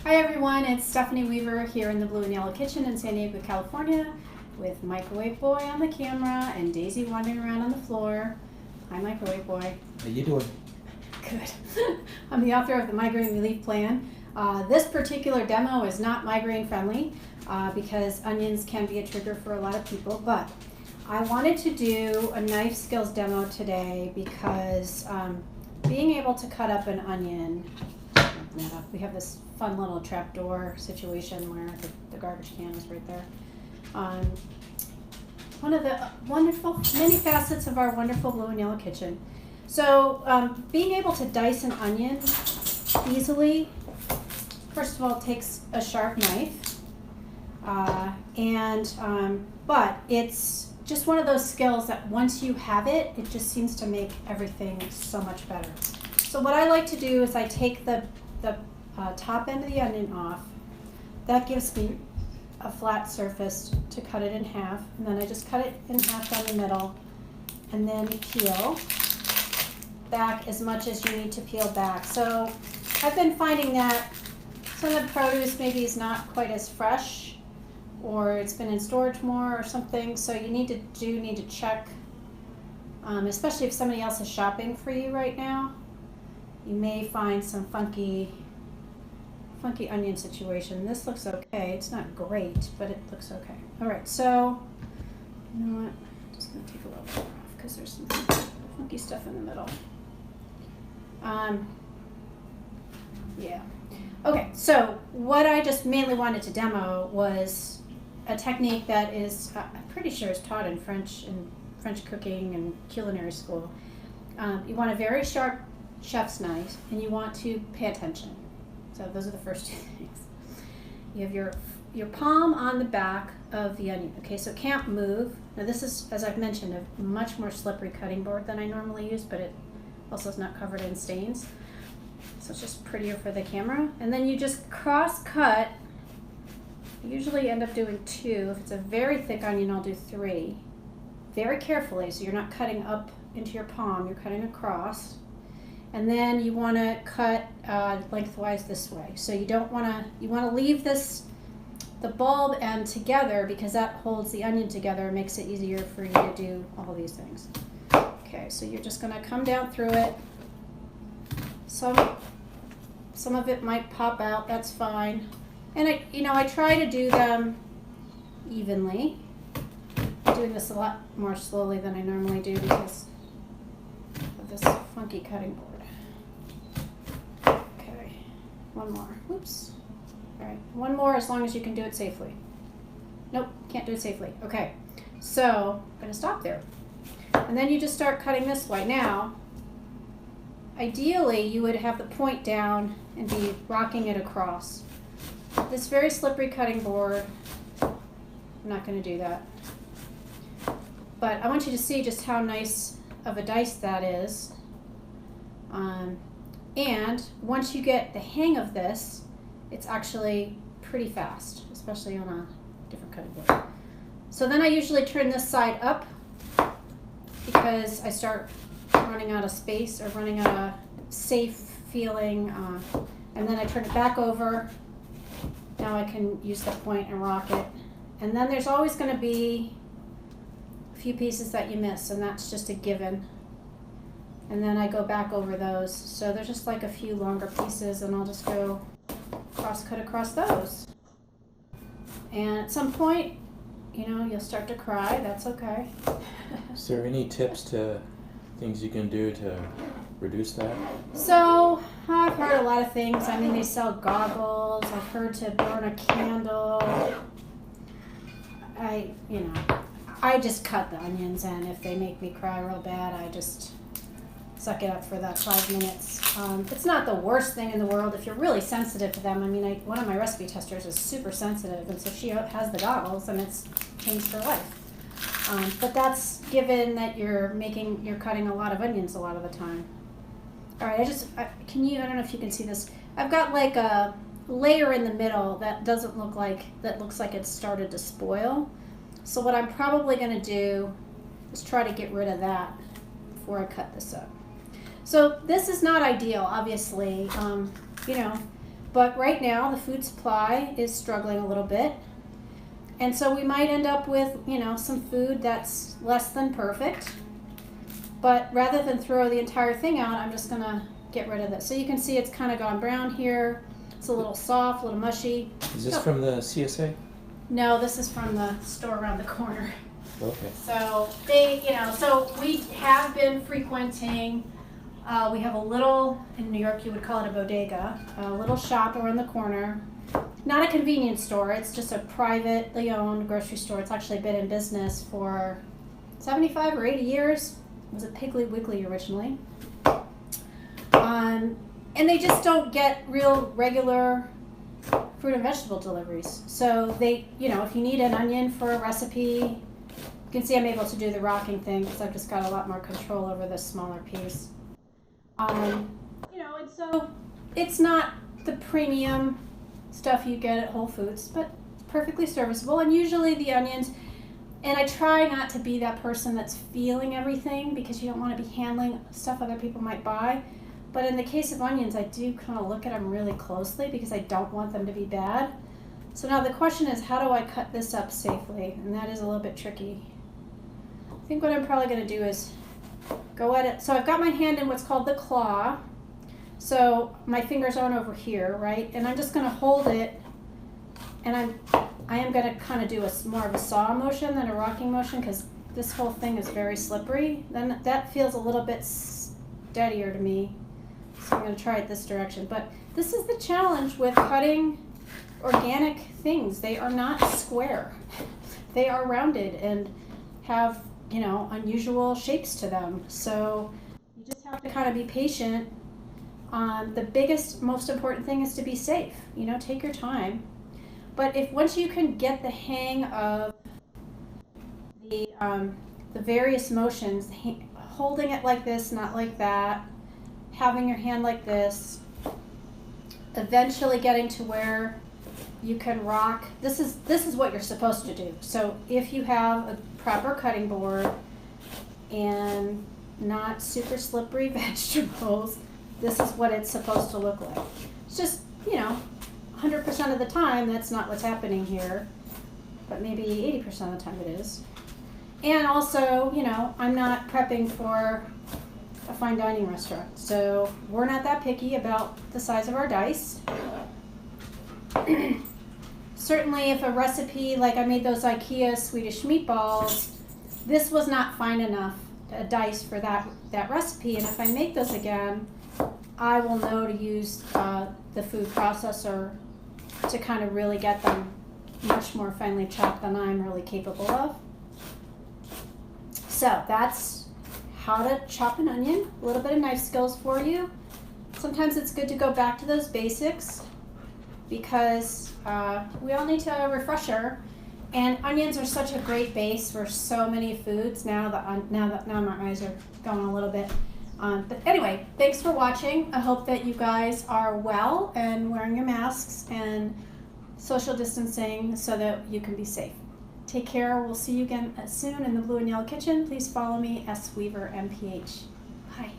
Hi everyone, it's Stephanie Weaver here in the Blue and Yellow Kitchen in San Diego, California, with Microwave Boy on the camera and Daisy wandering around on the floor. Hi Microwave Boy. How you doing? Good. I'm the author of the Migraine Relief Plan. This particular demo is not migraine friendly because onions can be a trigger for a lot of people, but I wanted to do a knife skills demo today because being able to cut up an onion, we have this fun little trapdoor situation where the garbage can is right there. One of the wonderful, many facets of our wonderful Blue and Yellow Kitchen. So being able to dice an onion easily, first of all, takes a sharp knife, but it's just one of those skills that once you have it, it just seems to make everything so much better. So what I like to do is I take the top end of the onion off. That gives me a flat surface to cut it in half, and then I just cut it in half down the middle, and then peel back as much as you need to peel back. So I've been finding that some of the produce maybe is not quite as fresh, or it's been in storage more or something, so you need to check, especially if somebody else is shopping for you right now. You may find some funky onion situation. This looks okay. It's not great, but it looks okay. All right, so you know what? I'm just gonna take a little bit off because there's some funky stuff in the middle. Yeah. Okay, so what I just mainly wanted to demo was a technique that is, I'm pretty sure is taught in French cooking and culinary school. You want a very sharp chef's knife, and you want to pay attention. So those are the first two things. You have your palm on the back of the onion. Okay, so it can't move. Now this is, as I've mentioned, a much more slippery cutting board than I normally use, but it also is not covered in stains. So it's just prettier for the camera. And then you just cross cut. I usually end up doing 2. If it's a very thick onion, I'll do 3. Very carefully, so you're not cutting up into your palm, you're cutting across. And then you want to cut lengthwise this way. So you want to leave the bulb end together because that holds the onion together and makes it easier for you to do all these things. Okay, so you're just going to come down through it. Some of it might pop out, that's fine. And I try to do them evenly. I'm doing this a lot more slowly than I normally do because of this funky cutting board. Okay, one more. Oops. All right, one more as long as you can do it safely. Nope, can't do it safely. Okay, so I'm gonna stop there. And then you just start cutting this way. Now, ideally you would have the point down and be rocking it across. This very slippery cutting board, I'm not gonna do that. But I want you to see just how nice of a dice that is. And once you get the hang of this, it's actually pretty fast, especially on a different cutting board. So then I usually turn this side up because I start running out of space or running out of safe feeling. And then I turn it back over. Now I can use the point and rock it. And then there's always going to be few pieces that you miss, and that's just a given. And then I go back over those. So there's just like a few longer pieces, and I'll just go cross cut across those. And at some point, you'll start to cry. That's okay. Is there any tips to things you can do to reduce that? So I've heard a lot of things. I mean, they sell goggles. I've heard to burn a candle. I just cut the onions, and if they make me cry real bad, I just suck it up for that 5 minutes. It's not the worst thing in the world if you're really sensitive to them. I mean, one of my recipe testers is super sensitive, and so she has the goggles, and it's changed her life. But that's given that you're cutting a lot of onions a lot of the time. All right, I don't know if you can see this. I've got like a layer in the middle that looks like it's started to spoil. So what I'm probably going to do is try to get rid of that before I cut this up. So this is not ideal, obviously. But right now, the food supply is struggling a little bit. And so we might end up with, some food that's less than perfect. But rather than throw the entire thing out, I'm just going to get rid of this. So you can see it's kind of gone brown here. It's a little soft, a little mushy. Is this from the CSA? No, this is from the store around the corner. Okay. So so we have been frequenting, we have a little, in New York you would call it a bodega, a little shop around the corner. Not a convenience store, it's just a privately owned grocery store. It's actually been in business for 75 or 80 years. It was a Piggly Wiggly originally. And they just don't get real regular fruit and vegetable deliveries. So they, if you need an onion for a recipe, you can see I'm able to do the rocking thing because I've just got a lot more control over this smaller piece. And so it's not the premium stuff you get at Whole Foods, but it's perfectly serviceable. And usually the onions, and I try not to be that person that's feeling everything because you don't want to be handling stuff other people might buy. But in the case of onions, I do kind of look at them really closely because I don't want them to be bad. So now the question is, how do I cut this up safely? And that is a little bit tricky. I think what I'm probably going to do is go at it. So I've got my hand in what's called the claw. So my fingers aren't over here, right? And I'm just going to hold it, and I am going to kind of do more of a saw motion than a rocking motion because this whole thing is very slippery. Then that feels a little bit steadier to me. So I'm going to try it this direction. But this is the challenge with cutting organic things. They are not square. They are rounded and have, unusual shapes to them. So you just have to kind of be patient. The biggest, most important thing is to be safe. Take your time. But once you can get the hang of the various motions, holding it like this, not like that, having your hand like this, eventually getting to where you can rock. This is what you're supposed to do. So if you have a proper cutting board and not super slippery vegetables, this is what it's supposed to look like. It's just, 100% of the time that's not what's happening here, but maybe 80% of the time it is. And also, I'm not prepping for a fine dining restaurant, so we're not that picky about the size of our dice. Certainly if a recipe, like I made those IKEA Swedish meatballs, this was not fine enough, a dice for that recipe, and if I make those again, I will know to use the food processor to kind of really get them much more finely chopped than I'm really capable of. So that's how to chop an onion, a little bit of knife skills for you. Sometimes it's good to go back to those basics because we all need a refresher. And onions are such a great base for so many foods. Now my eyes are going a little bit. But anyway, thanks for watching. I hope that you guys are well and wearing your masks and social distancing so that you can be safe. Take care. We'll see you again soon in the Blue and Yellow Kitchen. Please follow me, S. Weaver, MPH. Bye.